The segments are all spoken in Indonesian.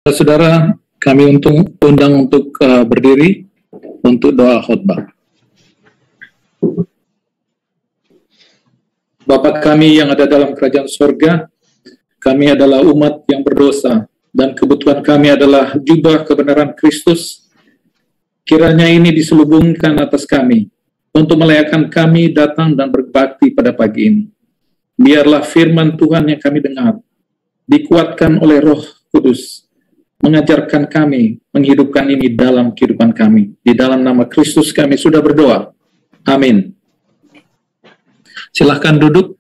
Saudara, kami undang untuk berdiri untuk doa khotbah. Bapa kami yang ada dalam kerajaan surga, kami adalah umat yang berdosa, dan kebutuhan kami adalah jubah kebenaran Kristus. Kiranya ini diselubungkan atas kami, untuk melayakan kami datang dan berbakti pada pagi ini. Biarlah firman Tuhan yang kami dengar, dikuatkan oleh Roh Kudus, mengajarkan kami, menghidupkan ini dalam kehidupan kami. Di dalam nama Kristus kami sudah berdoa. Amin. Silahkan duduk.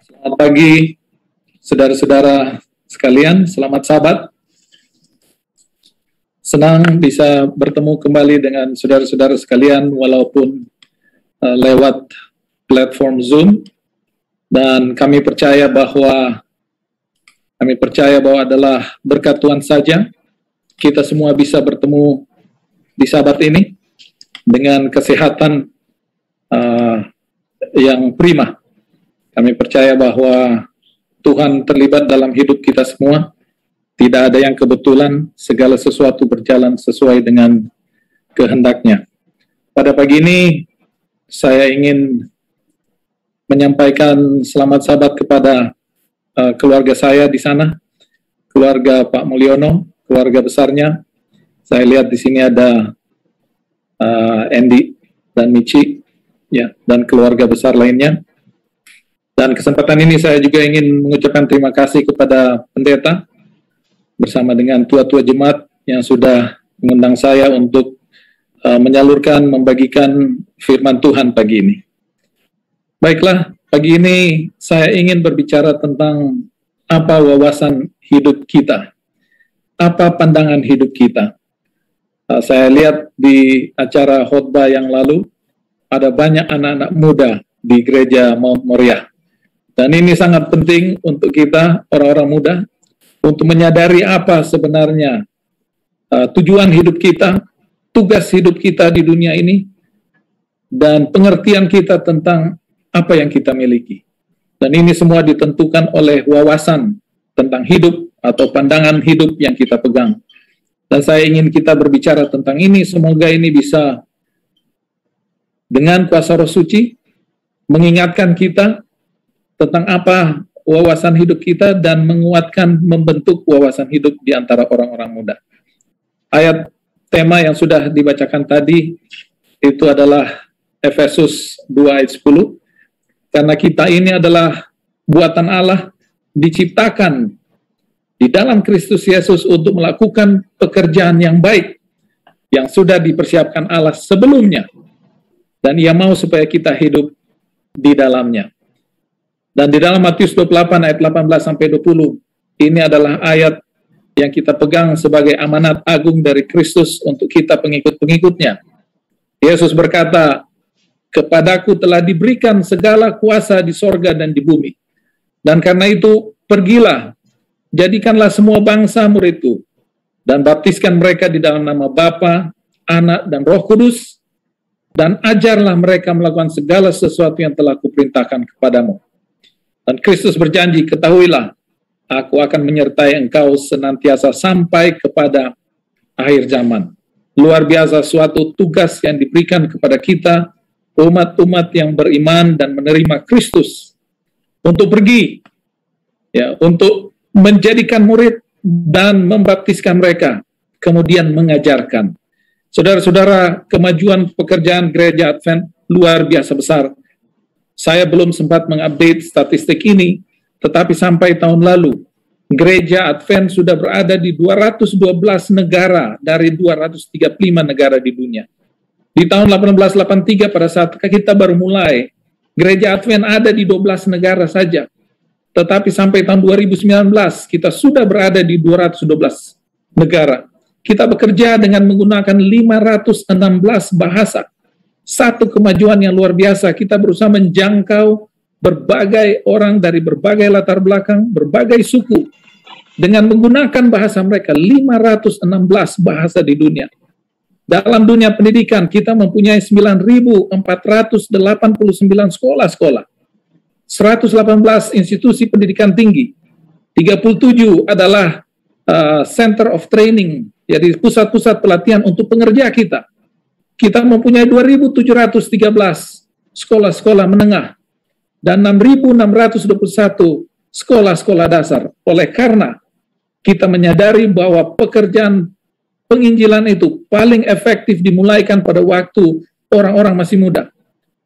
Selamat pagi, saudara-saudara sekalian, selamat Sabat. Senang bisa bertemu kembali dengan saudara-saudara sekalian, walaupun lewat platform Zoom. Dan kami percaya bahwa adalah berkat Tuhan saja kita semua bisa bertemu di Sabat ini dengan kesehatan yang prima. Kami percaya bahwa Tuhan terlibat dalam hidup kita semua. Tidak ada yang kebetulan, segala sesuatu berjalan sesuai dengan kehendaknya. Pada pagi ini saya ingin menyampaikan selamat Sabat kepada keluarga saya di sana, keluarga Pak Mulyono, keluarga besarnya. Saya lihat di sini ada Andy dan Michi, ya, dan keluarga besar lainnya. Dan kesempatan ini saya juga ingin mengucapkan terima kasih kepada pendeta bersama dengan tua-tua jemaat yang sudah mengundang saya untuk menyalurkan, membagikan firman Tuhan pagi ini. Baiklah, pagi ini saya ingin berbicara tentang apa wawasan hidup kita, apa pandangan hidup kita. Saya lihat di acara khotbah yang lalu, ada banyak anak-anak muda di gereja Mount Moriah. Dan ini sangat penting untuk kita, orang-orang muda, untuk menyadari apa sebenarnya tujuan hidup kita, tugas hidup kita di dunia ini, dan pengertian kita tentang apa yang kita miliki. Dan ini semua ditentukan oleh wawasan tentang hidup atau pandangan hidup yang kita pegang. Dan saya ingin kita berbicara tentang ini, semoga ini bisa dengan kuasa Roh Suci mengingatkan kita tentang apa wawasan hidup kita dan menguatkan, membentuk wawasan hidup di antara orang-orang muda. Ayat tema yang sudah dibacakan tadi itu adalah Efesus 2 ayat 10. Karena kita ini adalah buatan Allah, diciptakan di dalam Kristus Yesus untuk melakukan pekerjaan yang baik yang sudah dipersiapkan Allah sebelumnya, dan Ia mau supaya kita hidup di dalamnya. Dan di dalam Matius 28 ayat 18-20, ini adalah ayat yang kita pegang sebagai amanat agung dari Kristus untuk kita pengikut-pengikutnya. Yesus berkata, "Kepadaku telah diberikan segala kuasa di sorga dan di bumi. Dan karena itu, pergilah, jadikanlah semua bangsa muridku, dan baptiskan mereka di dalam nama Bapa, Anak, dan Roh Kudus, dan ajarlah mereka melakukan segala sesuatu yang telah kuperintahkan kepadamu. Dan Kristus berjanji, ketahuilah, aku akan menyertai engkau senantiasa sampai kepada akhir zaman." Luar biasa suatu tugas yang diberikan kepada kita, umat-umat yang beriman dan menerima Kristus, untuk pergi, ya, untuk menjadikan murid dan membaptiskan mereka, kemudian mengajarkan. Saudara-saudara, kemajuan pekerjaan gereja Advent luar biasa besar. Saya belum sempat mengupdate statistik ini, tetapi sampai tahun lalu, gereja Advent sudah berada di 212 negara dari 235 negara di dunia. Di tahun 1883 pada saat kita baru mulai, gereja Advent ada di 12 negara saja. Tetapi sampai tahun 2019, kita sudah berada di 212 negara. Kita bekerja dengan menggunakan 516 bahasa. Satu kemajuan yang luar biasa, kita berusaha menjangkau berbagai orang dari berbagai latar belakang, berbagai suku, dengan menggunakan bahasa mereka, 516 bahasa di dunia. Dalam dunia pendidikan, kita mempunyai 9.489 sekolah-sekolah. 118 institusi pendidikan tinggi, 37 adalah center of training, jadi pusat-pusat pelatihan untuk pengerja kita. Kita mempunyai 2.713 sekolah-sekolah menengah dan 6.621 sekolah-sekolah dasar. Oleh karena kita menyadari bahwa pekerjaan penginjilan itu paling efektif dimulaikan pada waktu orang-orang masih muda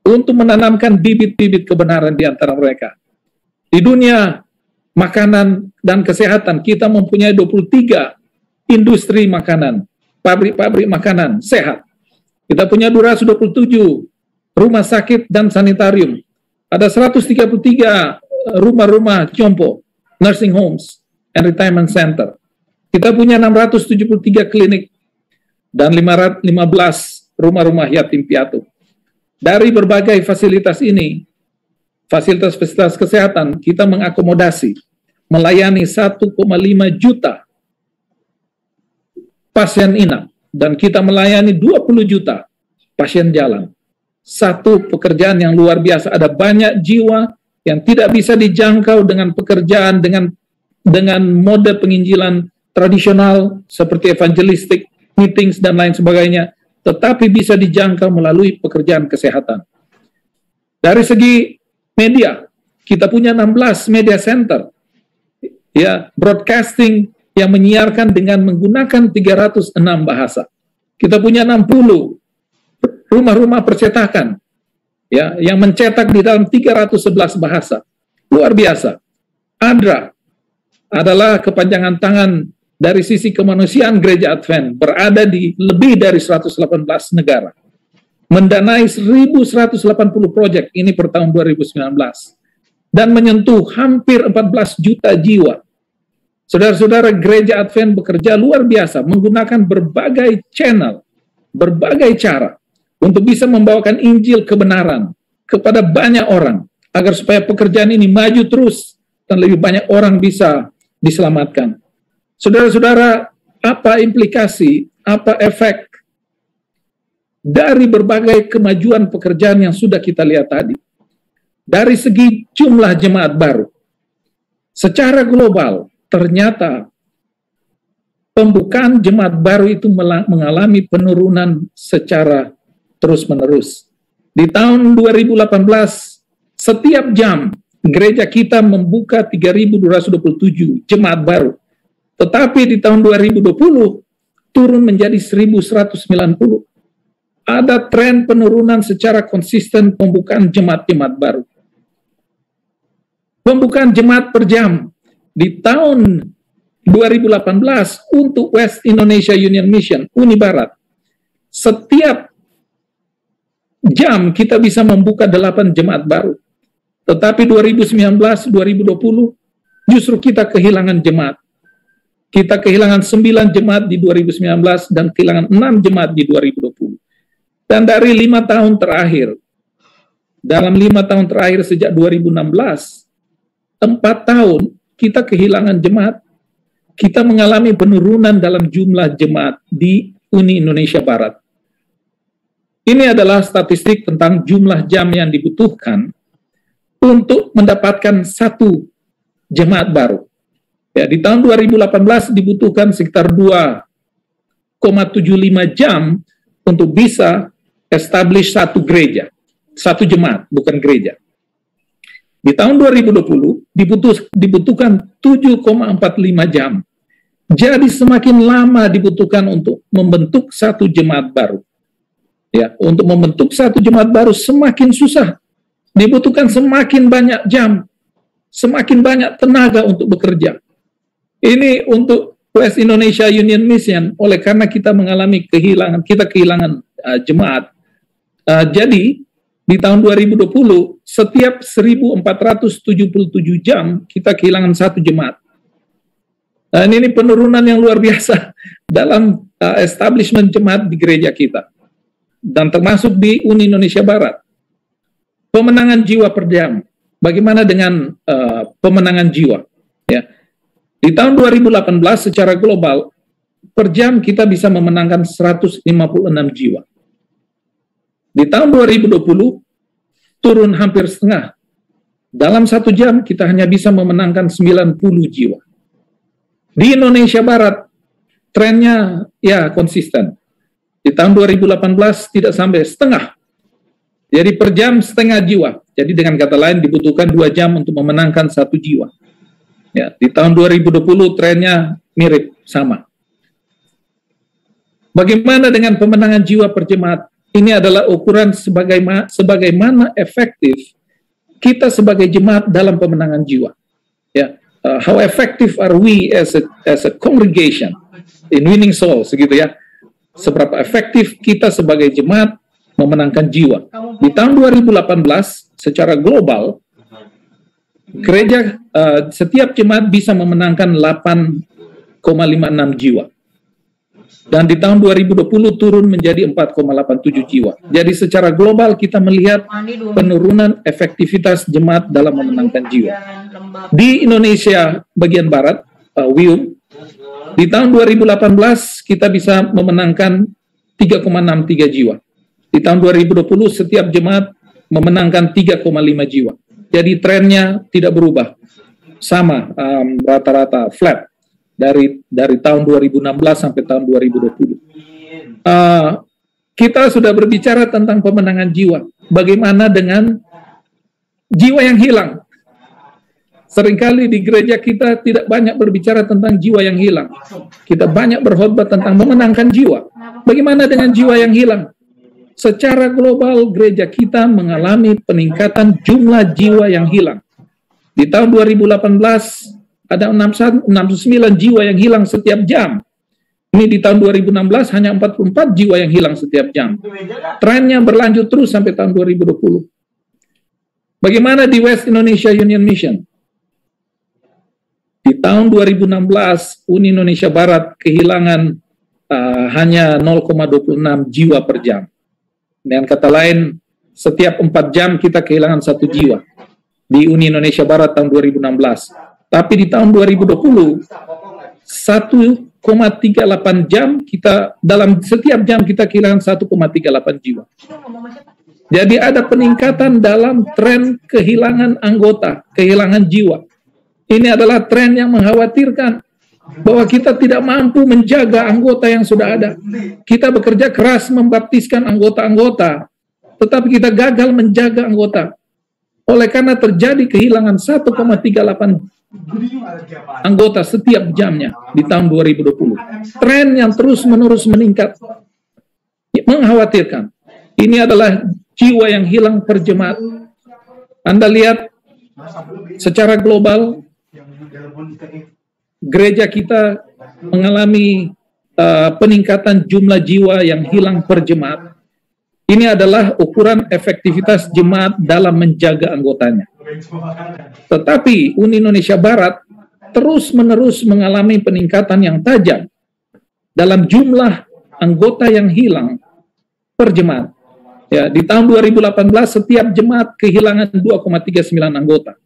untuk menanamkan bibit-bibit kebenaran di antara mereka. Di dunia makanan dan kesehatan, kita mempunyai 23 industri makanan, pabrik-pabrik makanan sehat. Kita punya 227 rumah sakit dan sanitarium. Ada 133 rumah-rumah jompo, nursing homes, and retirement center. Kita punya 673 klinik dan 15 rumah-rumah yatim piatu. Dari berbagai fasilitas ini, fasilitas-fasilitas kesehatan, kita mengakomodasi, melayani 1,5 juta pasien inap, dan kita melayani 20 juta pasien jalan. Satu pekerjaan yang luar biasa. Ada banyak jiwa yang tidak bisa dijangkau dengan pekerjaan, dengan mode penginjilan tradisional seperti evangelistic, meetings, dan lain sebagainya, tetapi bisa dijangkau melalui pekerjaan kesehatan. Dari segi media, kita punya 16 media center, ya, broadcasting yang menyiarkan dengan menggunakan 306 bahasa. Kita punya 60 rumah-rumah percetakan, ya, yang mencetak di dalam 311 bahasa. Luar biasa. ADRA adalah kepanjangan tangan dari sisi kemanusiaan Gereja Advent, berada di lebih dari 118 negara. Mendanai 1.180 proyek ini per tahun 2019. Dan menyentuh hampir 14 juta jiwa. Saudara-saudara, Gereja Advent bekerja luar biasa, menggunakan berbagai channel, berbagai cara, untuk bisa membawakan Injil kebenaran kepada banyak orang, agar supaya pekerjaan ini maju terus, dan lebih banyak orang bisa diselamatkan. Saudara-saudara, apa implikasi, apa efek dari berbagai kemajuan pekerjaan yang sudah kita lihat tadi? Dari segi jumlah jemaat baru, secara global, ternyata pembukaan jemaat baru itu mengalami penurunan secara terus-menerus. Di tahun 2018, setiap jam gereja kita membuka 3.227 jemaat baru. Tetapi di tahun 2020 turun menjadi 1.190. Ada tren penurunan secara konsisten pembukaan jemaat-jemaat baru. Pembukaan jemaat per jam di tahun 2018 untuk West Indonesia Union Mission, Uni Barat, setiap jam kita bisa membuka 8 jemaat baru. Tetapi 2019-2020 justru kita kehilangan jemaat. Kita kehilangan 9 jemaat di 2019 dan kehilangan 6 jemaat di 2020. Dan dari 5 tahun terakhir, dalam 5 tahun terakhir sejak 2016, 4 tahun kita kehilangan jemaat. Kita mengalami penurunan dalam jumlah jemaat di Uni Indonesia Barat. Ini adalah statistik tentang jumlah jam yang dibutuhkan untuk mendapatkan satu jemaat baru. Ya, di tahun 2018 dibutuhkan sekitar 2,75 jam untuk bisa establish satu gereja, satu jemaat, bukan gereja. Di tahun 2020 dibutuhkan 7,45 jam. Jadi semakin lama dibutuhkan untuk membentuk satu jemaat baru. Ya, untuk membentuk satu jemaat baru semakin susah. Dibutuhkan semakin banyak jam, semakin banyak tenaga untuk bekerja. Ini untuk West Indonesia Union Mission, oleh karena kita mengalami kehilangan jemaat. Jadi di tahun 2020, setiap 1.477 jam, kita kehilangan satu jemaat. Dan ini penurunan yang luar biasa dalam establishment jemaat di gereja kita. Dan termasuk di Uni Indonesia Barat. Pemenangan jiwa per jam. Bagaimana dengan pemenangan jiwa? Ya. Di tahun 2018, secara global, per jam kita bisa memenangkan 156 jiwa. Di tahun 2020, turun hampir setengah. Dalam 1 jam kita hanya bisa memenangkan 90 jiwa. Di Indonesia Barat, trennya ya konsisten. Di tahun 2018 tidak sampai setengah. Jadi per jam setengah jiwa. Jadi dengan kata lain dibutuhkan 2 jam untuk memenangkan 1 jiwa. Ya, di tahun 2020 trennya mirip sama. Bagaimana dengan pemenangan jiwa per jemaat? Ini adalah ukuran sebagaimana efektif kita sebagai jemaat dalam pemenangan jiwa. Ya, how effective are we as a congregation in winning souls, gitu ya? Seberapa efektif kita sebagai jemaat memenangkan jiwa. Di tahun 2018 secara global gereja setiap jemaat bisa memenangkan 8,56 jiwa. Dan di tahun 2020 turun menjadi 4,87 jiwa. Jadi secara global kita melihat penurunan efektivitas jemaat dalam memenangkan jiwa. Di Indonesia bagian Barat, WIUM, di tahun 2018 kita bisa memenangkan 3,63 jiwa. Di tahun 2020 setiap jemaat memenangkan 3,5 jiwa. Jadi trennya tidak berubah. Sama, rata-rata flat. Dari tahun 2016 sampai tahun 2020. Kita sudah berbicara tentang pemenangan jiwa. Bagaimana dengan jiwa yang hilang? Seringkali di gereja kita tidak banyak berbicara tentang jiwa yang hilang. Kita banyak berkhotbah tentang memenangkan jiwa. Bagaimana dengan jiwa yang hilang? Secara global gereja kita mengalami peningkatan jumlah jiwa yang hilang. Di tahun 2018 ada 69 jiwa yang hilang setiap jam. Ini di tahun 2016 hanya 44 jiwa yang hilang setiap jam. Trennya berlanjut terus sampai tahun 2020. Bagaimana di West Indonesia Union Mission? Di tahun 2016, Uni Indonesia Barat kehilangan hanya 0,26 jiwa per jam. Dengan kata lain, setiap 4 jam kita kehilangan 1 jiwa. Di Uni Indonesia Barat tahun 2016. Tapi di tahun 2020, 1,38 jam kita, dalam setiap jam kita kehilangan 1,38 jiwa. Jadi ada peningkatan dalam tren kehilangan anggota, kehilangan jiwa. Ini adalah tren yang mengkhawatirkan bahwa kita tidak mampu menjaga anggota yang sudah ada. Kita bekerja keras membaptiskan anggota-anggota, tetapi kita gagal menjaga anggota. Oleh karena terjadi kehilangan 1,38 anggota setiap jamnya di tahun 2020. Tren yang terus-menerus meningkat mengkhawatirkan. Ini adalah jiwa yang hilang per jemaat. Anda lihat secara global gereja kita mengalami peningkatan jumlah jiwa yang hilang per jemaat. Ini adalah ukuran efektivitas jemaat dalam menjaga anggotanya. Tetapi Uni Indonesia Barat terus-menerus mengalami peningkatan yang tajam dalam jumlah anggota yang hilang per jemaat. Ya, di tahun 2018 setiap jemaat kehilangan 2,39 anggota.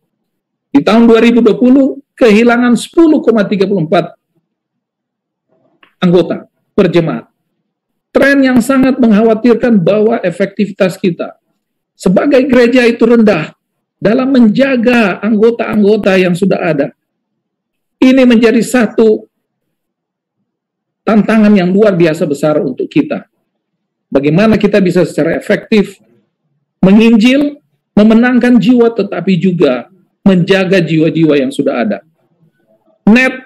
Di tahun 2020 kehilangan 10,34 anggota per jemaat. Tren yang sangat mengkhawatirkan bahwa efektivitas kita sebagai gereja itu rendah dalam menjaga anggota-anggota yang sudah ada. Ini menjadi satu tantangan yang luar biasa besar untuk kita. Bagaimana kita bisa secara efektif menginjil, memenangkan jiwa, tetapi juga menjaga jiwa-jiwa yang sudah ada. Net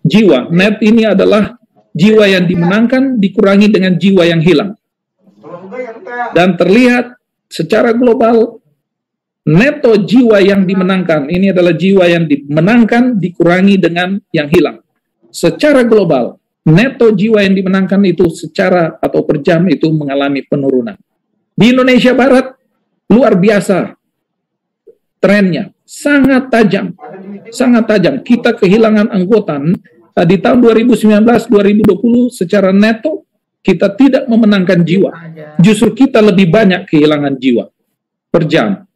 jiwa, net ini adalah jiwa yang dimenangkan dikurangi dengan jiwa yang hilang. Dan terlihat secara global, neto jiwa yang dimenangkan, ini adalah jiwa yang dimenangkan dikurangi dengan yang hilang. Secara global, neto jiwa yang dimenangkan itu secara atau per jam itu mengalami penurunan. Di Indonesia Barat, luar biasa trennya, sangat tajam, sangat tajam. Kita kehilangan anggota. Di tahun 2019-2020 secara neto kita tidak memenangkan jiwa. Justru kita lebih banyak kehilangan jiwa per jam.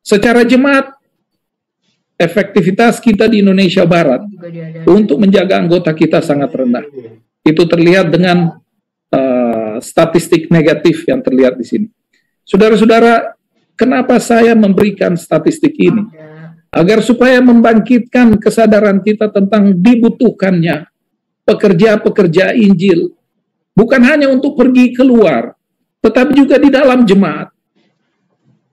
Secara jemaat, efektivitas kita di Indonesia Barat untuk menjaga anggota kita sangat rendah. Itu terlihat dengan statistik negatif yang terlihat di sini. Saudara-saudara, Kenapa saya memberikan statistik ini? Agar supaya membangkitkan kesadaran kita tentang dibutuhkannya pekerja-pekerja Injil. Bukan hanya untuk pergi keluar, tetapi juga di dalam jemaat.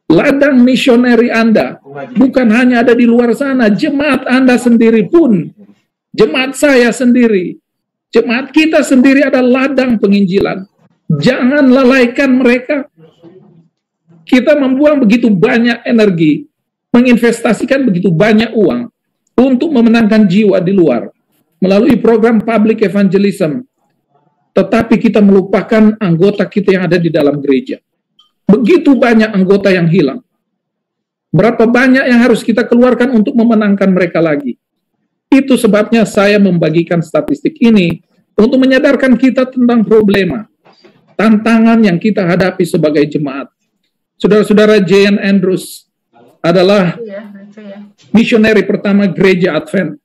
Ladang misioneri Anda bukan hanya ada di luar sana, jemaat Anda sendiri pun, jemaat saya sendiri, jemaat kita sendiri ada ladang penginjilan. Jangan lalaikan mereka. Kita membuang begitu banyak energi, menginvestasikan begitu banyak uang untuk memenangkan jiwa di luar melalui program public evangelism. Tetapi kita melupakan anggota kita yang ada di dalam gereja. Begitu banyak anggota yang hilang. Berapa banyak yang harus kita keluarkan untuk memenangkan mereka lagi. Itu sebabnya saya membagikan statistik ini untuk menyadarkan kita tentang problema, tantangan yang kita hadapi sebagai jemaat. Saudara-saudara, J.N. Andrews adalah misioneri pertama gereja Advent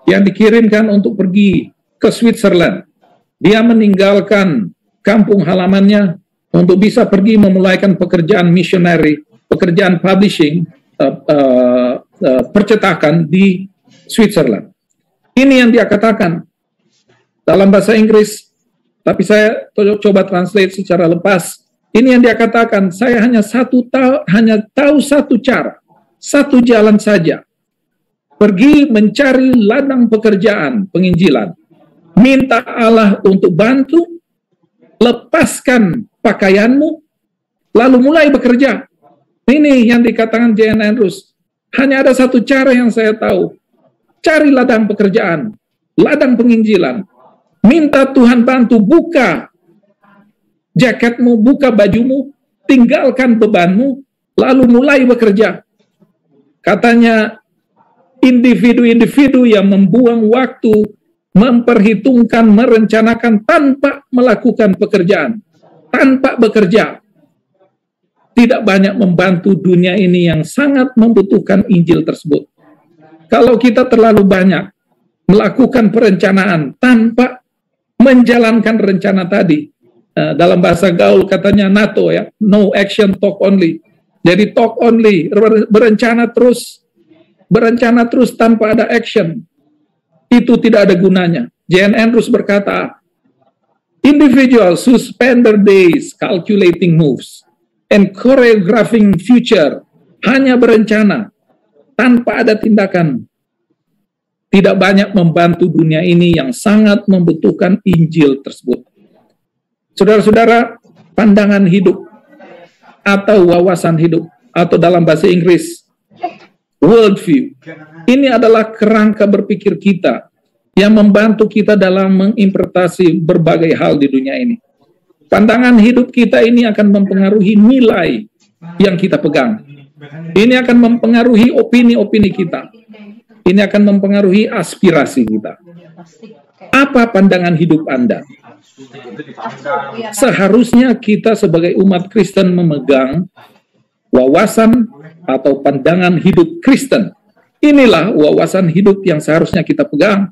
yang dikirimkan untuk pergi ke Switzerland. Dia meninggalkan kampung halamannya untuk bisa pergi memulaikan pekerjaan misioneri, pekerjaan publishing, percetakan di Switzerland. Ini yang dia katakan dalam bahasa Inggris, tapi saya coba translate secara lepas. Ini yang dia katakan, saya hanya tahu satu cara, satu jalan saja. Pergi mencari ladang pekerjaan penginjilan. Minta Allah untuk bantu, lepaskan pakaianmu, lalu mulai bekerja. Ini yang dikatakan J.N. Andrews. Hanya ada satu cara yang saya tahu. Cari ladang pekerjaan, ladang penginjilan. Minta Tuhan bantu, buka jaketmu, buka bajumu, tinggalkan bebanmu, lalu mulai bekerja. Katanya, individu-individu yang membuang waktu, memperhitungkan, merencanakan tanpa melakukan pekerjaan, tanpa bekerja, tidak banyak membantu dunia ini yang sangat membutuhkan Injil tersebut. Kalau kita terlalu banyak melakukan perencanaan tanpa menjalankan rencana tadi, dalam bahasa gaul katanya NATO ya, no action, talk only. Jadi talk only, berencana terus tanpa ada action. Itu tidak ada gunanya. J.N. Andrews berkata, individuals who spend their days calculating moves and choreographing future, hanya berencana tanpa ada tindakan, tidak banyak membantu dunia ini yang sangat membutuhkan Injil tersebut. Saudara-saudara, pandangan hidup atau wawasan hidup, atau dalam bahasa Inggris, worldview, ini adalah kerangka berpikir kita yang membantu kita dalam menginterpretasi berbagai hal di dunia ini. Pandangan hidup kita ini akan mempengaruhi nilai yang kita pegang. Ini akan mempengaruhi opini-opini kita. Ini akan mempengaruhi aspirasi kita. Apa pandangan hidup Anda? Seharusnya kita sebagai umat Kristen memegang wawasan atau pandangan hidup Kristen. Inilah wawasan hidup yang seharusnya kita pegang.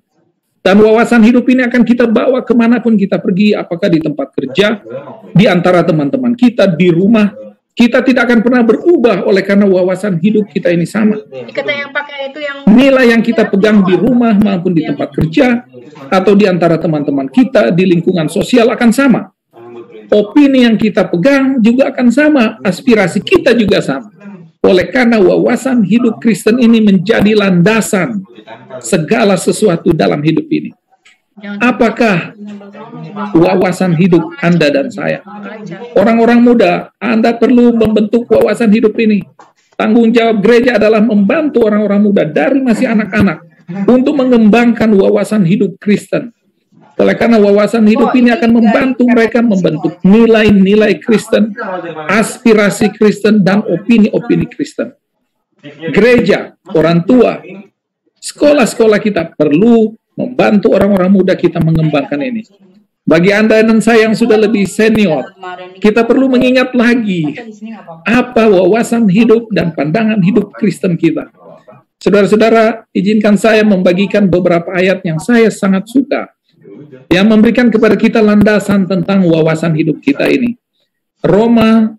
Dan wawasan hidup ini akan kita bawa kemanapun kita pergi, apakah di tempat kerja, di antara teman-teman kita, di rumah. Kita tidak akan pernah berubah oleh karena wawasan hidup kita ini sama. Nilai yang kita pegang di rumah maupun di tempat kerja, atau di antara teman-teman kita, di lingkungan sosial akan sama. Opini yang kita pegang juga akan sama, aspirasi kita juga sama. Oleh karena wawasan hidup Kristen ini menjadi landasan segala sesuatu dalam hidup ini. Apakah wawasan hidup Anda dan saya? Orang-orang muda, Anda perlu membentuk wawasan hidup ini. Tanggung jawab gereja adalah membantu orang-orang muda dari masih anak-anak untuk mengembangkan wawasan hidup Kristen. Oleh karena wawasan hidup ini akan membantu mereka membentuk nilai-nilai Kristen, aspirasi Kristen, dan opini-opini Kristen. Gereja, orang tua, sekolah-sekolah kita perlu membantu orang-orang muda kita mengembangkan ini. Bagi Anda dan saya yang sudah lebih senior, kita perlu mengingat lagi apa wawasan hidup dan pandangan hidup Kristen kita. Saudara-saudara, izinkan saya membagikan beberapa ayat yang saya sangat suka, yang memberikan kepada kita landasan tentang wawasan hidup kita ini. Roma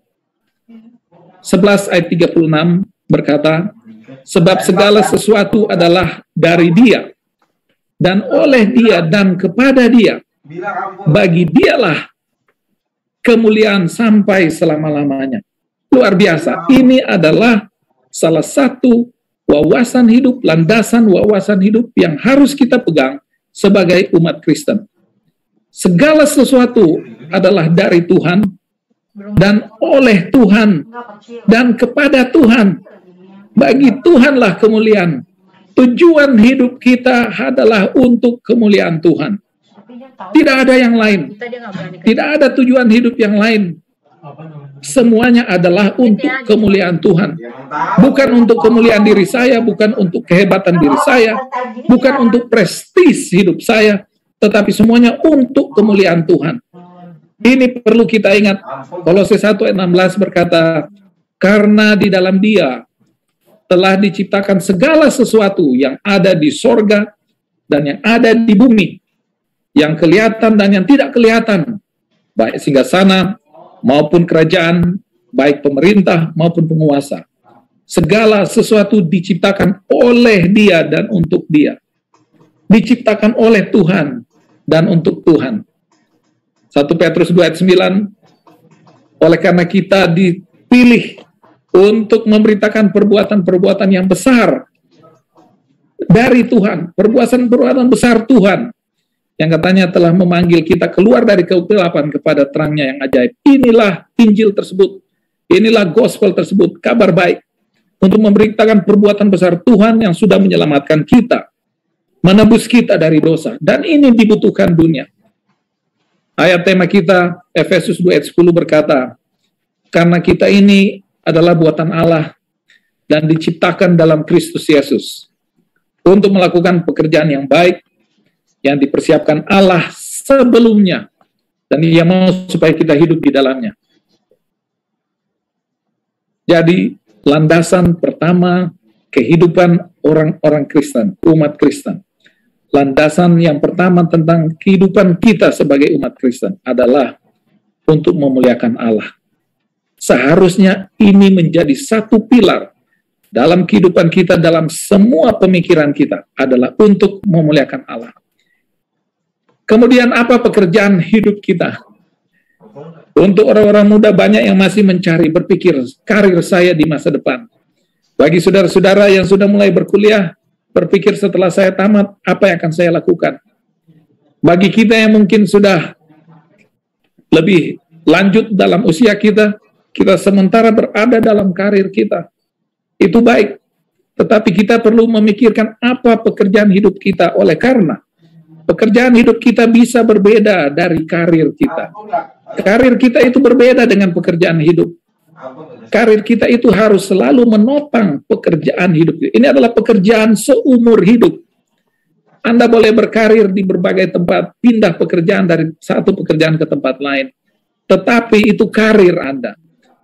11 ayat 36 berkata, sebab segala sesuatu adalah dari Dia, dan oleh Dia, dan kepada Dia. Bagi Dialah kemuliaan sampai selama-lamanya. Luar biasa. Ini adalah salah satu wawasan hidup, landasan wawasan hidup yang harus kita pegang sebagai umat Kristen. Segala sesuatu adalah dari Tuhan, dan oleh Tuhan, dan kepada Tuhan. Bagi Tuhanlah kemuliaan. Tujuan hidup kita adalah untuk kemuliaan Tuhan. Tidak ada yang lain. Tidak ada tujuan hidup yang lain. Semuanya adalah untuk kemuliaan Tuhan. Bukan untuk kemuliaan diri saya, bukan untuk kehebatan diri saya, bukan untuk prestis hidup saya, tetapi semuanya untuk kemuliaan Tuhan. Ini perlu kita ingat. Kolose 1 ayat 16 berkata, karena di dalam Dia telah diciptakan segala sesuatu yang ada di sorga dan yang ada di bumi, yang kelihatan dan yang tidak kelihatan, baik singgasana maupun kerajaan, baik pemerintah maupun penguasa. Segala sesuatu diciptakan oleh Dia dan untuk Dia. Diciptakan oleh Tuhan dan untuk Tuhan. 1 Petrus 2 ayat 9, oleh karena kita dipilih untuk memberitakan perbuatan-perbuatan yang besar dari Tuhan, perbuatan-perbuatan besar Tuhan, yang katanya telah memanggil kita keluar dari kegelapan kepada terangnya yang ajaib. Inilah Injil tersebut, inilah gospel tersebut, kabar baik, untuk memberitakan perbuatan besar Tuhan yang sudah menyelamatkan kita, menebus kita dari dosa, dan ini dibutuhkan dunia. Ayat tema kita, Efesus 2 ayat 10 berkata, karena kita ini adalah buatan Allah dan diciptakan dalam Kristus Yesus untuk melakukan pekerjaan yang baik yang dipersiapkan Allah sebelumnya, dan Dia mau supaya kita hidup di dalamnya. Jadi, landasan pertama kehidupan orang-orang Kristen, umat Kristen. Landasan yang pertama tentang kehidupan kita sebagai umat Kristen adalah untuk memuliakan Allah. Seharusnya ini menjadi satu pilar dalam kehidupan kita, dalam semua pemikiran kita, adalah untuk memuliakan Allah. Kemudian apa pekerjaan hidup kita? Untuk orang-orang muda banyak yang masih mencari, berpikir, karir saya di masa depan. Bagi saudara-saudara yang sudah mulai berkuliah, berpikir setelah saya tamat, apa yang akan saya lakukan? Bagi kita yang mungkin sudah lebih lanjut dalam usia kita, kita sementara berada dalam karir kita. Itu baik. Tetapi kita perlu memikirkan apa pekerjaan hidup kita, oleh karena pekerjaan hidup kita bisa berbeda dari karir kita. Karir kita itu berbeda dengan pekerjaan hidup. Karir kita itu harus selalu menopang pekerjaan hidup. Ini adalah pekerjaan seumur hidup. Anda boleh berkarir di berbagai tempat, pindah pekerjaan dari satu pekerjaan ke tempat lain. Tetapi itu karir Anda.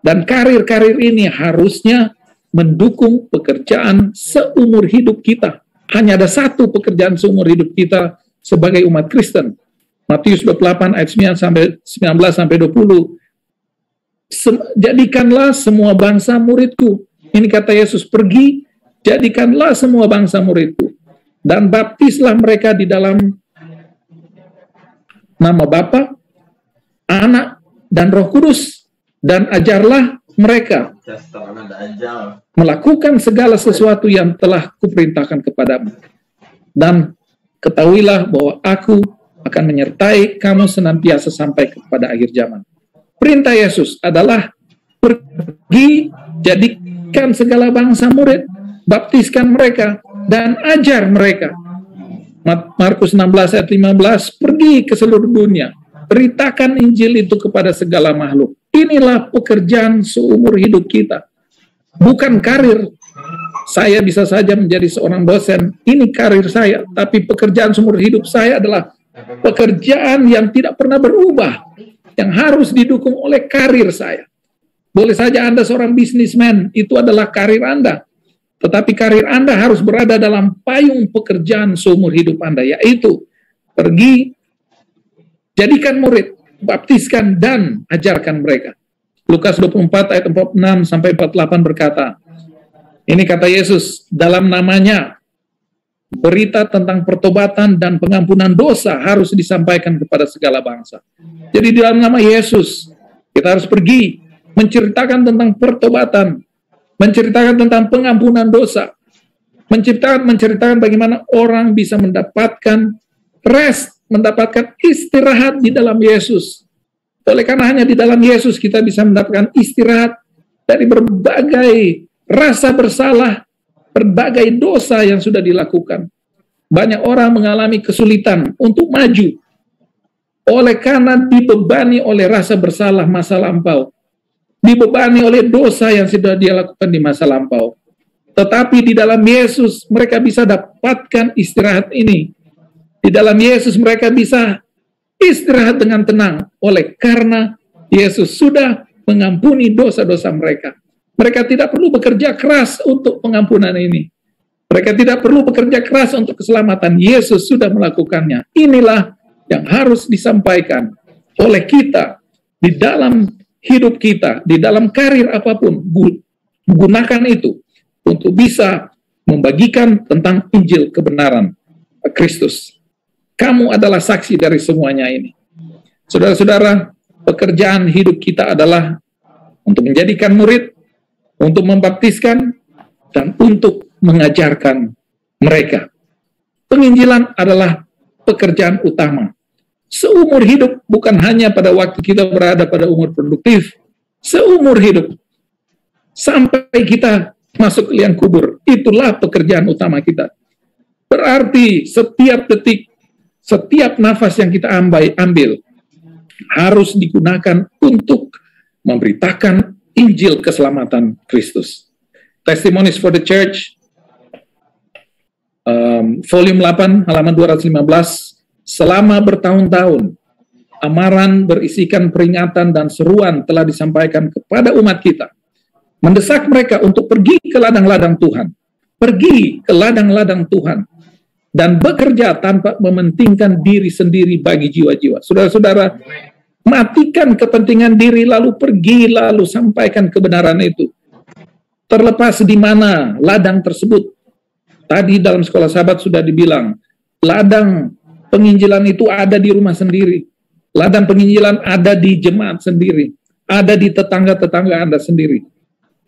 Dan karir-karir ini harusnya mendukung pekerjaan seumur hidup kita. Hanya ada satu pekerjaan seumur hidup kita sebagai umat Kristen. Matius 28 ayat 19-20. Jadikanlah semua bangsa muridku. Ini kata Yesus, pergi, jadikanlah semua bangsa muridku. Dan baptislah mereka di dalam nama Bapa, Anak, dan Roh Kudus. Dan ajarlah mereka melakukan segala sesuatu yang telah kuperintahkan kepadamu. Dan ketahuilah bahwa aku akan menyertai kamu senantiasa sampai kepada akhir zaman. Perintah Yesus adalah pergi, jadikan segala bangsa murid, baptiskan mereka, dan ajar mereka. Markus 16 ayat 15, pergi ke seluruh dunia, beritakan Injil itu kepada segala makhluk. Inilah pekerjaan seumur hidup kita. Bukan karir. Saya bisa saja menjadi seorang dosen, ini karir saya, tapi pekerjaan seumur hidup saya adalah pekerjaan yang tidak pernah berubah, yang harus didukung oleh karir saya. Boleh saja Anda seorang bisnismen, itu adalah karir Anda. Tetapi karir Anda harus berada dalam payung pekerjaan seumur hidup Anda, yaitu pergi, jadikan murid, baptiskan, dan ajarkan mereka. Lukas 24 ayat 46 sampai 48 berkata, ini kata Yesus, dalam namanya berita tentang pertobatan dan pengampunan dosa harus disampaikan kepada segala bangsa. Jadi di dalam nama Yesus, kita harus pergi menceritakan tentang pertobatan, menceritakan tentang pengampunan dosa, menceritakan bagaimana orang bisa mendapatkan rest, mendapatkan istirahat di dalam Yesus. Oleh karena hanya di dalam Yesus kita bisa mendapatkan istirahat dari berbagai rasa bersalah, berbagai dosa yang sudah dilakukan. Banyak orang mengalami kesulitan untuk maju oleh karena dibebani oleh rasa bersalah masa lampau, dibebani oleh dosa yang sudah dia lakukan di masa lampau. Tetapi di dalam Yesus mereka bisa dapatkan istirahat ini. Di dalam Yesus mereka bisa istirahat dengan tenang oleh karena Yesus sudah mengampuni dosa-dosa mereka. Mereka tidak perlu bekerja keras untuk pengampunan ini. Mereka tidak perlu bekerja keras untuk keselamatan. Yesus sudah melakukannya. Inilah yang harus disampaikan oleh kita di dalam hidup kita, di dalam karir apapun. Gunakan itu untuk bisa membagikan tentang Injil kebenaran Kristus. Kamu adalah saksi dari semuanya ini. Saudara-saudara, pekerjaan hidup kita adalah untuk menjadikan murid, untuk membaptiskan, dan untuk mengajarkan mereka. Penginjilan adalah pekerjaan utama. Seumur hidup, bukan hanya pada waktu kita berada pada umur produktif. Seumur hidup. Sampai kita masuk ke liang kubur. Itulah pekerjaan utama kita. Berarti setiap detik, setiap nafas yang kita ambil harus digunakan untuk memberitakan Injil keselamatan Kristus. Testimonies for the Church, volume 8, halaman 215. Selama bertahun-tahun, amaran berisikan peringatan dan seruan telah disampaikan kepada umat kita, mendesak mereka untuk pergi ke ladang-ladang Tuhan, pergi ke ladang-ladang Tuhan, dan bekerja tanpa mementingkan diri sendiri bagi jiwa-jiwa. Saudara-saudara, matikan kepentingan diri, lalu pergi, lalu sampaikan kebenaran itu. Terlepas di mana ladang tersebut. Tadi dalam sekolah sahabat sudah dibilang, ladang penginjilan itu ada di rumah sendiri. Ladang penginjilan ada di jemaat sendiri. Ada di tetangga-tetangga Anda sendiri.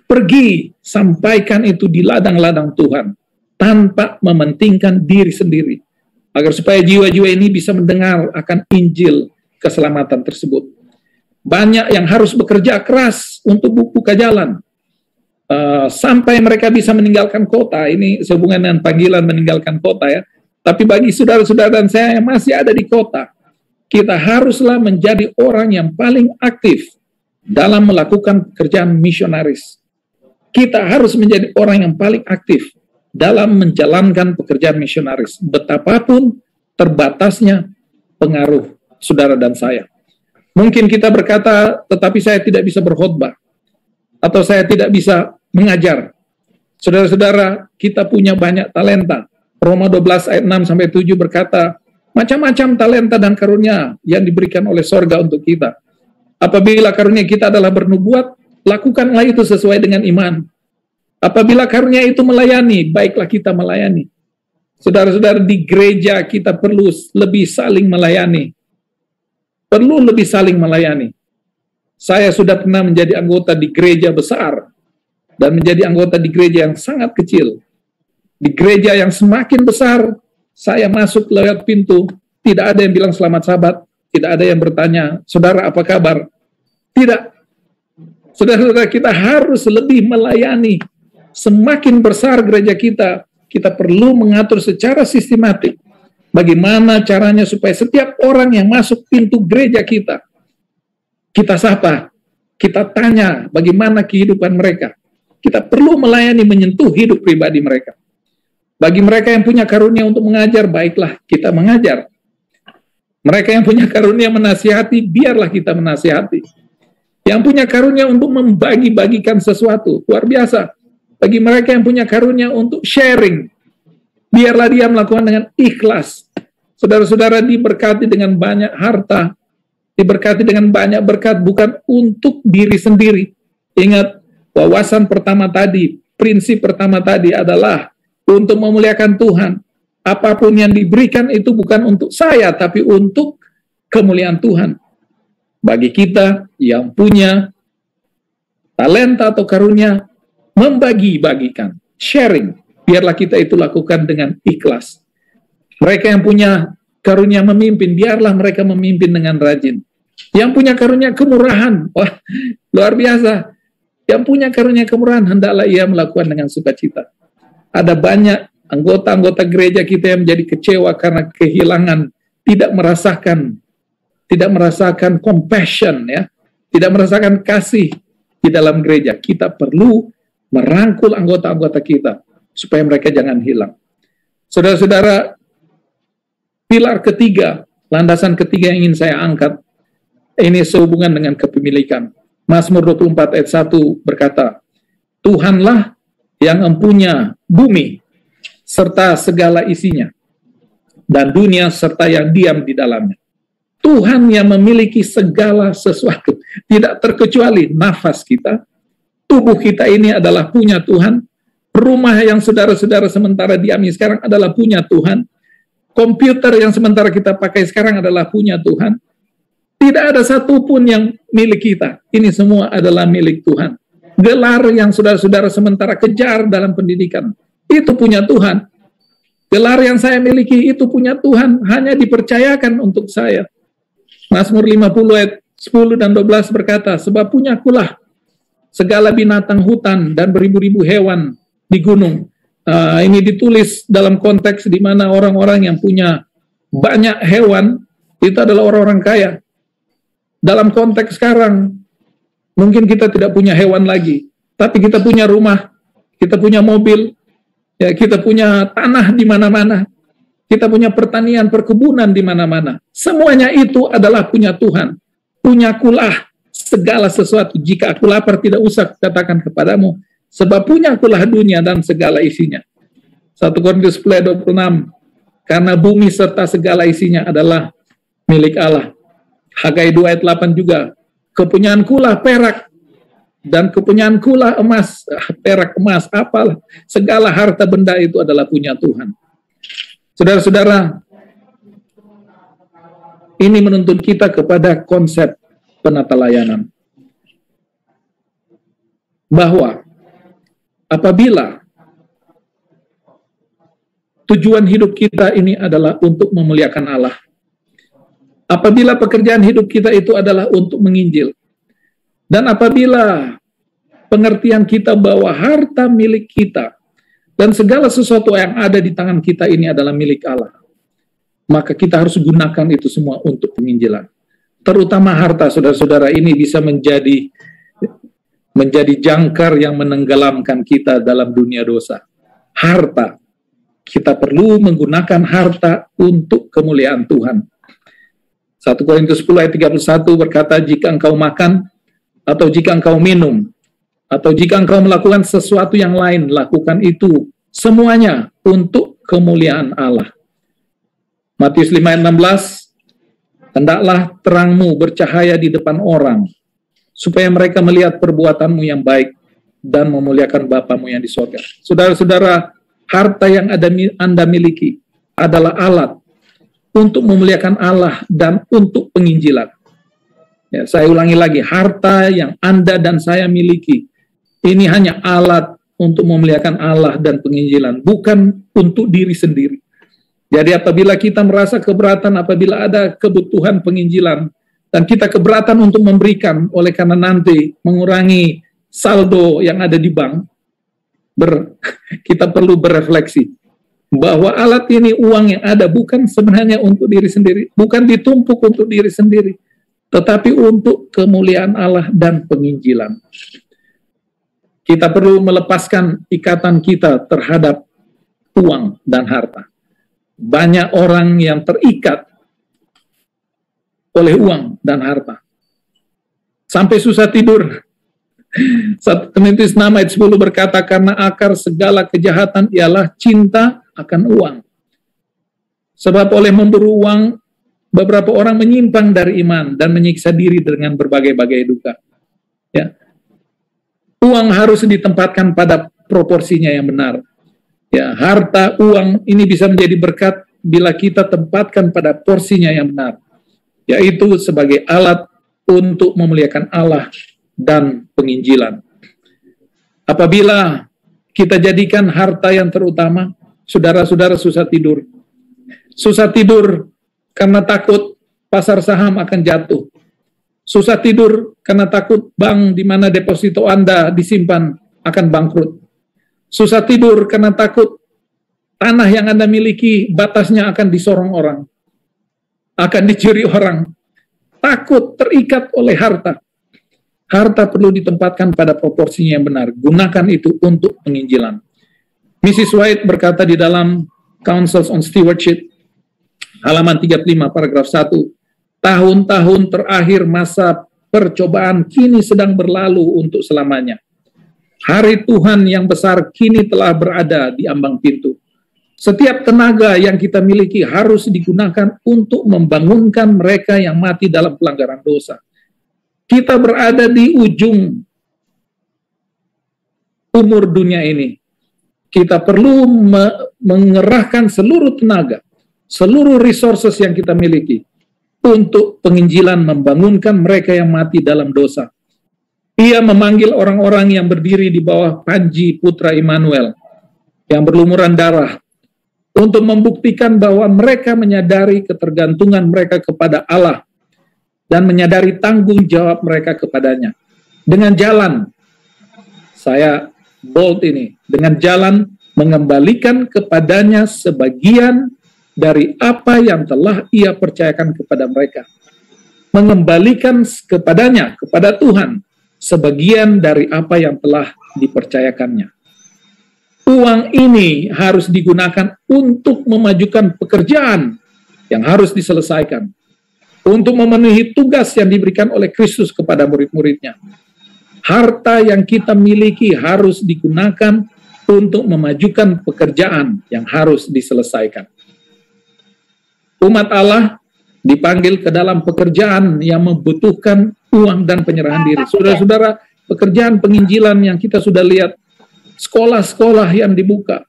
Pergi, sampaikan itu di ladang-ladang Tuhan. Tanpa mementingkan diri sendiri. Agar supaya jiwa-jiwa ini bisa mendengar akan Injil keselamatan tersebut. Banyak yang harus bekerja keras untuk buka jalan. Sampai mereka bisa meninggalkan kota. Ini sehubungan dengan panggilan meninggalkan kota ya. Tapi bagi saudara-saudara dan saya yang masih ada di kota, kita haruslah menjadi orang yang paling aktif dalam melakukan pekerjaan misionaris. Kita harus menjadi orang yang paling aktif dalam menjalankan pekerjaan misionaris. Betapapun terbatasnya pengaruh saudara dan saya. Mungkin kita berkata, tetapi saya tidak bisa berkhotbah. Atau saya tidak bisa mengajar. Saudara-saudara, kita punya banyak talenta. Roma 12 ayat 6 sampai 7 berkata, macam-macam talenta dan karunia yang diberikan oleh sorga untuk kita. Apabila karunia kita adalah bernubuat, lakukanlah itu sesuai dengan iman. Apabila karunia itu melayani, baiklah kita melayani. Saudara-saudara, di gereja kita perlu lebih saling melayani. Perlu lebih saling melayani. Saya sudah pernah menjadi anggota di gereja besar dan menjadi anggota di gereja yang sangat kecil. Di gereja yang semakin besar, saya masuk lewat pintu, tidak ada yang bilang selamat sahabat, tidak ada yang bertanya, saudara apa kabar? Tidak. Saudara-saudara, kita harus lebih melayani. Semakin besar gereja kita, kita perlu mengatur secara sistematik bagaimana caranya supaya setiap orang yang masuk pintu gereja kita sapa, kita tanya bagaimana kehidupan mereka. Kita perlu melayani, menyentuh hidup pribadi mereka. Bagi mereka yang punya karunia untuk mengajar, baiklah kita mengajar. Mereka yang punya karunia menasihati, biarlah kita menasihati. Yang punya karunia untuk membagi-bagikan sesuatu, luar biasa. Bagi mereka yang punya karunia untuk sharing, biarlah dia melakukan dengan ikhlas. Saudara-saudara diberkati dengan banyak harta, diberkati dengan banyak berkat bukan untuk diri sendiri. Ingat, wawasan pertama tadi, prinsip pertama tadi adalah untuk memuliakan Tuhan. Apapun yang diberikan itu bukan untuk saya, tapi untuk kemuliaan Tuhan. Bagi kita yang punya talenta atau karunia, membagi-bagikan, sharing. Biarlah kita itu lakukan dengan ikhlas. Mereka yang punya karunia memimpin, biarlah mereka memimpin dengan rajin. Yang punya karunia kemurahan, wah, luar biasa. Yang punya karunia kemurahan, hendaklah ia melakukan dengan sukacita. Ada banyak anggota-anggota gereja kita yang menjadi kecewa karena kehilangan, tidak merasakan compassion, ya, tidak merasakan kasih di dalam gereja. Kita perlu merangkul anggota-anggota kita supaya mereka jangan hilang. Saudara-saudara, pilar ketiga, landasan ketiga yang ingin saya angkat, ini sehubungan dengan kepemilikan. Mazmur 24 ayat 1 berkata, Tuhanlah yang mempunyai bumi serta segala isinya, dan dunia serta yang diam di dalamnya. Tuhan yang memiliki segala sesuatu, tidak terkecuali nafas kita, tubuh kita ini adalah punya Tuhan, rumah yang saudara-saudara sementara diami sekarang adalah punya Tuhan, komputer yang sementara kita pakai sekarang adalah punya Tuhan. Tidak ada satupun yang milik kita, ini semua adalah milik Tuhan. Gelar yang saudara-saudara sementara kejar dalam pendidikan, itu punya Tuhan. Gelar yang saya miliki itu punya Tuhan, hanya dipercayakan untuk saya. Mazmur 50 ayat 10 dan 12 berkata, sebab punyakulah segala binatang hutan dan beribu-ribu hewan di gunung. Ini ditulis dalam konteks di mana orang-orang yang punya banyak hewan, itu adalah orang-orang kaya. Dalam konteks sekarang, mungkin kita tidak punya hewan lagi, tapi kita punya rumah, kita punya mobil, ya, kita punya tanah di mana-mana, kita punya pertanian, perkebunan di mana-mana. Semuanya itu adalah punya Tuhan. Punyakulah segala sesuatu. Jika aku lapar, tidak usah katakan kepadamu, sebab punyakulah dunia dan segala isinya. 1 Korintus 10 ayat 26, karena bumi serta segala isinya adalah milik Allah. Hagai 2 ayat 8 juga, kepunyaankulah perak dan kepunyaankulah emas, perak, emas, apalah, segala harta benda itu adalah punya Tuhan. Saudara-saudara, ini menuntun kita kepada konsep penata layanan. Bahwa apabila tujuan hidup kita ini adalah untuk memuliakan Allah, apabila pekerjaan hidup kita itu adalah untuk menginjil, dan apabila pengertian kita bahwa harta milik kita dan segala sesuatu yang ada di tangan kita ini adalah milik Allah, maka kita harus gunakan itu semua untuk penginjilan. Terutama harta, saudara-saudara, ini bisa menjadi jangkar yang menenggelamkan kita dalam dunia dosa. Harta, kita perlu menggunakan harta untuk kemuliaan Tuhan. 1 Korintus 10 ayat 31 berkata, jika engkau makan, atau jika engkau minum, atau jika engkau melakukan sesuatu yang lain, lakukan itu semuanya untuk kemuliaan Allah. Matius 5 ayat 16, hendaklah terangmu bercahaya di depan orang, supaya mereka melihat perbuatanmu yang baik dan memuliakan Bapamu yang di surga. Saudara-saudara, harta yang Anda miliki adalah alat untuk memuliakan Allah dan untuk penginjilan. Ya, saya ulangi lagi, harta yang Anda dan saya miliki ini hanya alat untuk memuliakan Allah dan penginjilan, bukan untuk diri sendiri. Jadi apabila kita merasa keberatan, apabila ada kebutuhan penginjilan, dan kita keberatan untuk memberikan, oleh karena nanti mengurangi saldo yang ada di bank, kita perlu berefleksi bahwa alat ini, uang yang ada, bukan sebenarnya untuk diri sendiri, bukan ditumpuk untuk diri sendiri, tetapi untuk kemuliaan Allah dan penginjilan. Kita perlu melepaskan ikatan kita terhadap uang dan harta. Banyak orang yang terikat oleh uang dan harta, sampai susah tidur. 1 Timotius 6 ayat 10 berkata, karena akar segala kejahatan ialah cinta akan uang. Sebab oleh memburu uang, beberapa orang menyimpang dari iman dan menyiksa diri dengan berbagai-bagai duka. Ya. Uang harus ditempatkan pada proporsinya yang benar. Ya, harta, uang ini bisa menjadi berkat bila kita tempatkan pada porsinya yang benar, yaitu sebagai alat untuk memuliakan Allah dan penginjilan. Apabila kita jadikan harta yang terutama, saudara-saudara susah tidur. Susah tidur karena takut pasar saham akan jatuh. Susah tidur karena takut bank di mana deposito Anda disimpan akan bangkrut. Susah tidur karena takut tanah yang Anda miliki batasnya akan disorong orang, akan dicuri orang. Takut terikat oleh harta. Harta perlu ditempatkan pada proporsinya yang benar. Gunakan itu untuk penginjilan. Mrs. White berkata di dalam Counsels on Stewardship, halaman 35, paragraf 1, tahun-tahun terakhir masa percobaan kini sedang berlalu untuk selamanya. Hari Tuhan yang besar kini telah berada di ambang pintu. Setiap tenaga yang kita miliki harus digunakan untuk membangunkan mereka yang mati dalam pelanggaran dosa. Kita berada di ujung umur dunia ini. Kita perlu mengerahkan seluruh tenaga, seluruh resources yang kita miliki untuk penginjilan membangunkan mereka yang mati dalam dosa. Ia memanggil orang-orang yang berdiri di bawah panji putra Immanuel yang berlumuran darah untuk membuktikan bahwa mereka menyadari ketergantungan mereka kepada Allah dan menyadari tanggung jawab mereka kepadanya. Dengan jalan, saya bold ini, dengan jalan mengembalikan kepadanya sebagian dari apa yang telah ia percayakan kepada mereka. Mengembalikan kepadanya, kepada Tuhan, sebagian dari apa yang telah dipercayakannya. Uang ini harus digunakan untuk memajukan pekerjaan yang harus diselesaikan, untuk memenuhi tugas yang diberikan oleh Kristus kepada murid-muridnya. Harta yang kita miliki harus digunakan untuk memajukan pekerjaan yang harus diselesaikan. Umat Allah dipanggil ke dalam pekerjaan yang membutuhkan uang dan penyerahan diri. Saudara-saudara, pekerjaan penginjilan yang kita sudah lihat, sekolah-sekolah yang dibuka,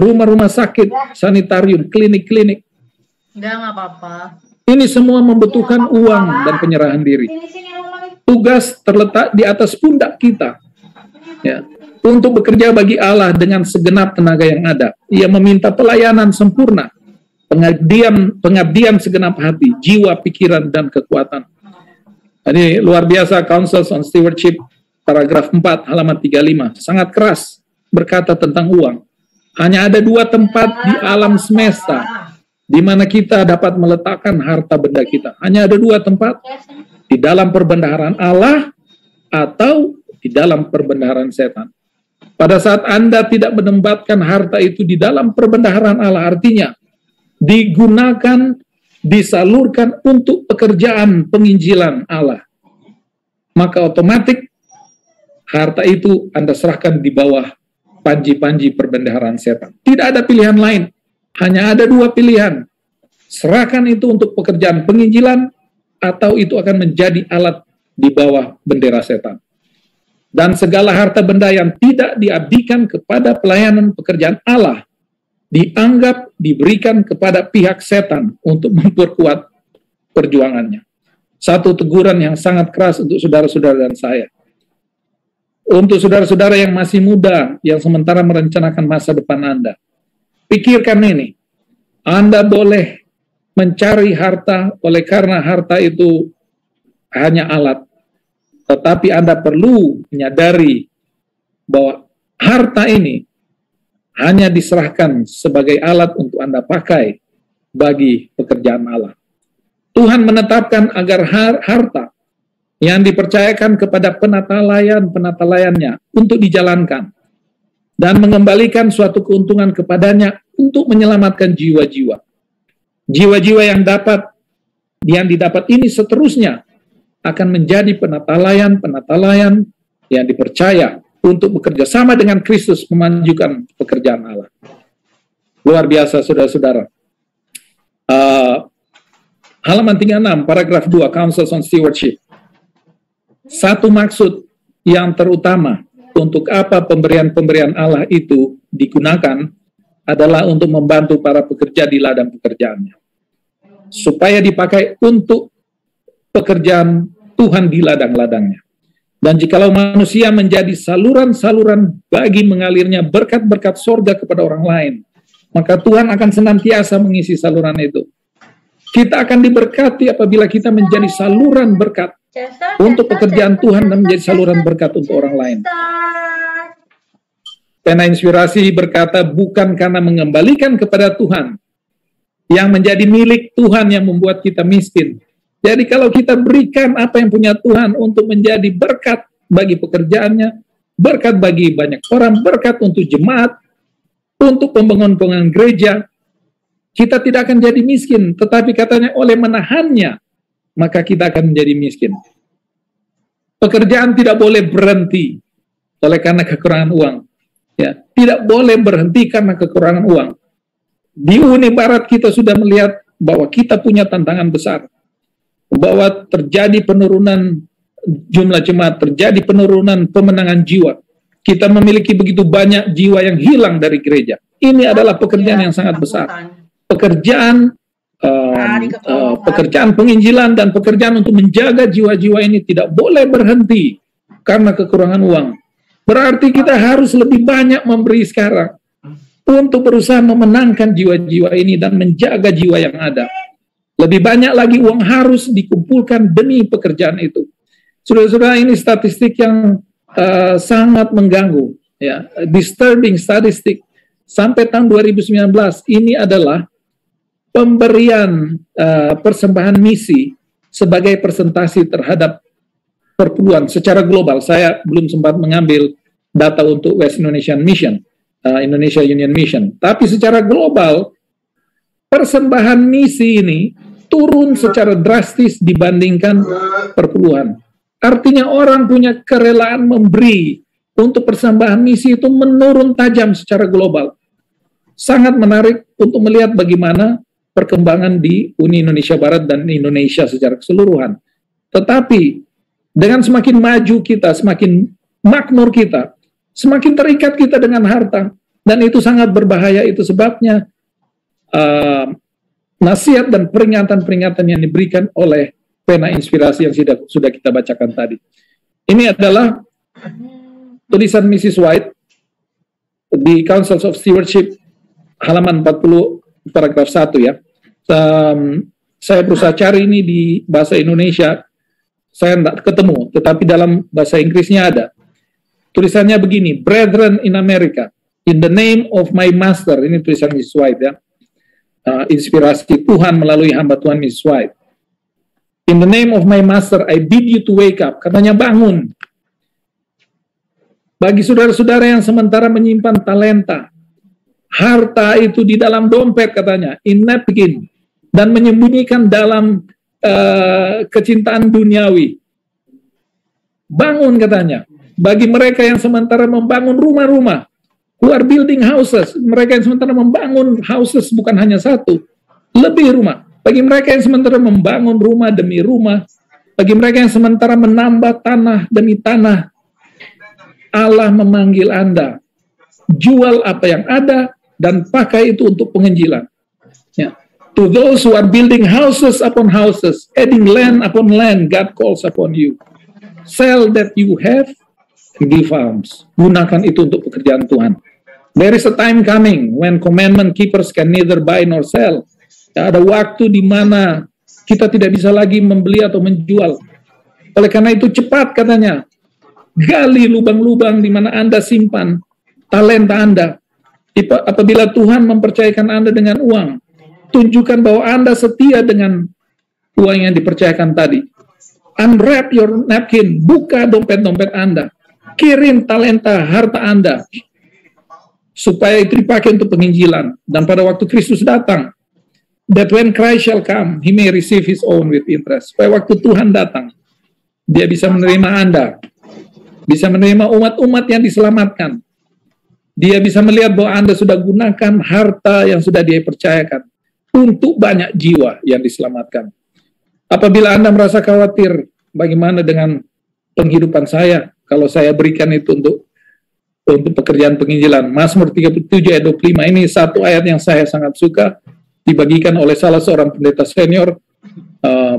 rumah-rumah sakit, sanitarium, klinik-klinik. Enggak apa-apa. Ini semua membutuhkan uang dan penyerahan diri. Tugas terletak di atas pundak kita, ya, untuk bekerja bagi Allah dengan segenap tenaga yang ada. Ia meminta pelayanan sempurna, pengabdian segenap hati, jiwa, pikiran, dan kekuatan. Ini luar biasa, Counsels on Stewardship, paragraf 4, halaman 35. Sangat keras berkata tentang uang. Hanya ada dua tempat di alam semesta di mana kita dapat meletakkan harta benda kita. Hanya ada dua tempat, di dalam perbendaharaan Allah atau di dalam perbendaharaan setan. Pada saat Anda tidak menempatkan harta itu di dalam perbendaharaan Allah, artinya digunakan, disalurkan untuk pekerjaan penginjilan Allah, maka otomatis harta itu Anda serahkan di bawah panji-panji perbendaharaan setan. Tidak ada pilihan lain, hanya ada dua pilihan. Serahkan itu untuk pekerjaan penginjilan, atau itu akan menjadi alat di bawah bendera setan. Dan segala harta benda yang tidak diabdikan kepada pelayanan pekerjaan Allah dianggap diberikan kepada pihak setan untuk memperkuat perjuangannya. Satu teguran yang sangat keras untuk saudara-saudara dan saya. Untuk saudara-saudara yang masih muda, yang sementara merencanakan masa depan Anda, pikirkan ini. Anda boleh mencari harta oleh karena harta itu hanya alat. Tetapi Anda perlu menyadari bahwa harta ini hanya diserahkan sebagai alat untuk Anda pakai bagi pekerjaan Allah. Tuhan menetapkan agar harta yang dipercayakan kepada penata-layannya untuk dijalankan dan mengembalikan suatu keuntungan kepadanya untuk menyelamatkan jiwa-jiwa. Jiwa-jiwa yang didapat ini seterusnya akan menjadi penata-layan yang dipercaya untuk bekerja sama dengan Kristus memajukan pekerjaan Allah. Luar biasa, saudara-saudara. halaman 36, paragraf 2, Councils on Stewardship. Satu maksud yang terutama untuk apa pemberian-pemberian Allah itu digunakan adalah untuk membantu para pekerja di ladang pekerjaannya. Supaya dipakai untuk pekerjaan Tuhan di ladang-ladangnya. Dan jikalau manusia menjadi saluran-saluran bagi mengalirnya berkat-berkat sorga kepada orang lain, maka Tuhan akan senantiasa mengisi saluran itu. Kita akan diberkati apabila kita menjadi saluran berkat untuk pekerjaan Tuhan dan menjadi saluran berkat untuk orang lain. Pena Inspirasi berkata, bukan karena mengembalikan kepada Tuhan yang menjadi milik Tuhan yang membuat kita miskin. Jadi kalau kita berikan apa yang punya Tuhan untuk menjadi berkat bagi pekerjaannya, berkat bagi banyak orang, berkat untuk jemaat, untuk pembangunan gereja, kita tidak akan jadi miskin. Tetapi katanya oleh menahannya, maka kita akan menjadi miskin. Pekerjaan tidak boleh berhenti oleh karena kekurangan uang. Ya, tidak boleh berhenti karena kekurangan uang. Di Uni Barat kita sudah melihat bahwa kita punya tantangan besar. Bahwa terjadi penurunan jumlah jemaat, terjadi penurunan pemenangan jiwa. Kita memiliki begitu banyak jiwa yang hilang dari gereja. Ini adalah pekerjaan yang sangat besar. Pekerjaan pekerjaan penginjilan dan pekerjaan untuk menjaga jiwa-jiwa ini tidak boleh berhenti karena kekurangan uang. Berarti kita harus lebih banyak memberi sekarang untuk berusaha memenangkan jiwa-jiwa ini dan menjaga jiwa yang ada. Lebih banyak lagi uang harus dikumpulkan demi pekerjaan itu. Saudara-saudara, ini statistik yang sangat mengganggu, ya, disturbing statistik. Sampai tahun 2019 ini adalah pemberian persembahan misi sebagai persentase terhadap perpuluhan secara global. Saya belum sempat mengambil data untuk West Indonesian Mission, Indonesia Union Mission. Tapi secara global, persembahan misi ini turun secara drastis dibandingkan perpuluhan. Artinya orang punya kerelaan memberi untuk persembahan misi itu menurun tajam secara global. Sangat menarik untuk melihat bagaimana perkembangan di Uni Indonesia Barat dan Indonesia secara keseluruhan. Tetapi dengan semakin maju kita, semakin makmur kita, semakin terikat kita dengan harta, dan itu sangat berbahaya. Itu sebabnya nasihat dan peringatan-peringatan yang diberikan oleh Pena Inspirasi yang sudah kita bacakan tadi. Ini adalah tulisan Mrs. White di Councils of Stewardship halaman 40 paragraf 1 ya. Saya berusaha cari ini di bahasa Indonesia, saya tidak ketemu, tetapi dalam bahasa Inggrisnya ada. Tulisannya begini, Brethren in America, in the name of my master, ini tulisan Mrs. White ya. Inspirasi Tuhan melalui hamba Tuhan Mrs. White. In the name of my master, I bid you to wake up. Katanya bangun. Bagi saudara-saudara yang sementara menyimpan talenta, harta itu di dalam dompet katanya, in napkin, dan menyembunyikan dalam kecintaan duniawi. Bangun katanya. Bagi mereka yang sementara membangun rumah-rumah, who are building houses, mereka yang sementara membangun houses bukan hanya satu, lebih rumah. Bagi mereka yang sementara membangun rumah demi rumah, bagi mereka yang sementara menambah tanah demi tanah, Allah memanggil Anda, jual apa yang ada dan pakai itu untuk penginjilan. Ya. To those who are building houses upon houses, adding land upon land, God calls upon you. Sell that you have and give alms. Gunakan itu untuk pekerjaan Tuhan. There is a time coming when commandment keepers can neither buy nor sell. Ya, ada waktu di mana kita tidak bisa lagi membeli atau menjual. Oleh karena itu cepat katanya, gali lubang-lubang di mana Anda simpan talenta Anda. Apabila Tuhan mempercayakan Anda dengan uang, tunjukkan bahwa Anda setia dengan uang yang dipercayakan tadi. Unwrap your napkin, buka dompet-dompet Anda. Kirim talenta harta Anda, supaya itu dipakai untuk penginjilan. Dan pada waktu Kristus datang, that when Christ shall come, he may receive his own with interest. Supaya waktu Tuhan datang, dia bisa menerima Anda, bisa menerima umat-umat yang diselamatkan. Dia bisa melihat bahwa Anda sudah gunakan harta yang sudah dia percayakan untuk banyak jiwa yang diselamatkan. Apabila Anda merasa khawatir, bagaimana dengan penghidupan saya kalau saya berikan itu untuk pekerjaan penginjilan? Mazmur 37 ayat 25 ini satu ayat yang saya sangat suka, dibagikan oleh salah seorang pendeta senior,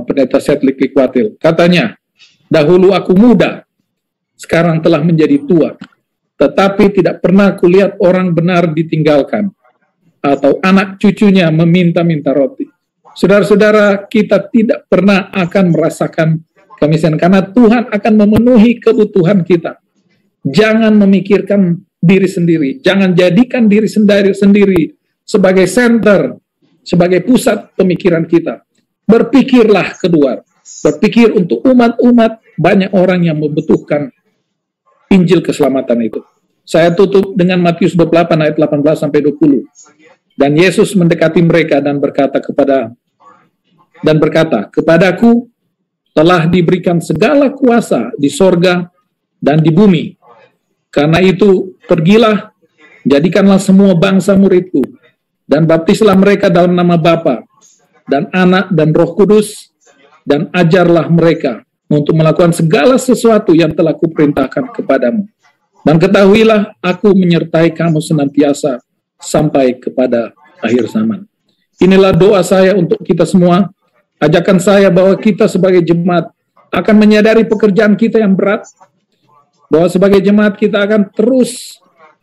pendeta Sedlik Likwatil. Katanya, dahulu aku muda, sekarang telah menjadi tua, tetapi tidak pernah kulihat orang benar ditinggalkan, atau anak cucunya meminta-minta roti. Saudara-saudara, kita tidak pernah akan merasakan kemiskinan, karena Tuhan akan memenuhi kebutuhan kita. Jangan memikirkan diri sendiri, jangan jadikan diri sendiri sebagai center, sebagai pusat pemikiran kita. Berpikirlah keluar, berpikir untuk umat-umat, banyak orang yang membutuhkan Injil keselamatan itu. Saya tutup dengan Matius 28 ayat 18 sampai 20. Dan Yesus mendekati mereka dan berkata, kepadaku telah diberikan segala kuasa di sorga dan di bumi. Karena itu, pergilah, jadikanlah semua bangsa muridku, dan baptislah mereka dalam nama Bapa dan Anak dan Roh Kudus, dan ajarlah mereka untuk melakukan segala sesuatu yang telah kuperintahkan kepadamu. Dan ketahuilah, aku menyertai kamu senantiasa sampai kepada akhir zaman. Inilah doa saya untuk kita semua. Ajakan saya bahwa kita sebagai jemaat akan menyadari pekerjaan kita yang berat, bahwa sebagai jemaat kita akan terus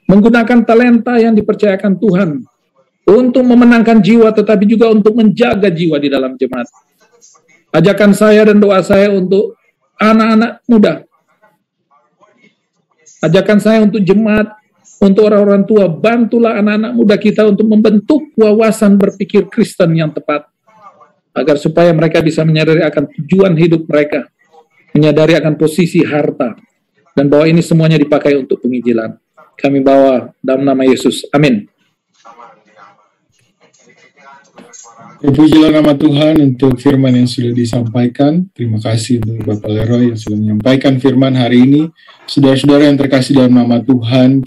menggunakan talenta yang dipercayakan Tuhan untuk memenangkan jiwa, tetapi juga untuk menjaga jiwa di dalam jemaat. Ajakan saya dan doa saya untuk anak-anak muda, ajakan saya untuk jemaat, untuk orang-orang tua, bantulah anak-anak muda kita untuk membentuk wawasan berpikir Kristen yang tepat, agar supaya mereka bisa menyadari akan tujuan hidup mereka, menyadari akan posisi harta, dan bahwa ini semuanya dipakai untuk penginjilan. Kami bawa dalam nama Yesus. Amin. Terpujilah nama Tuhan untuk firman yang sudah disampaikan. Terima kasih untuk Bapak Leroy yang sudah menyampaikan firman hari ini. Saudara-saudara yang terkasih dalam nama Tuhan,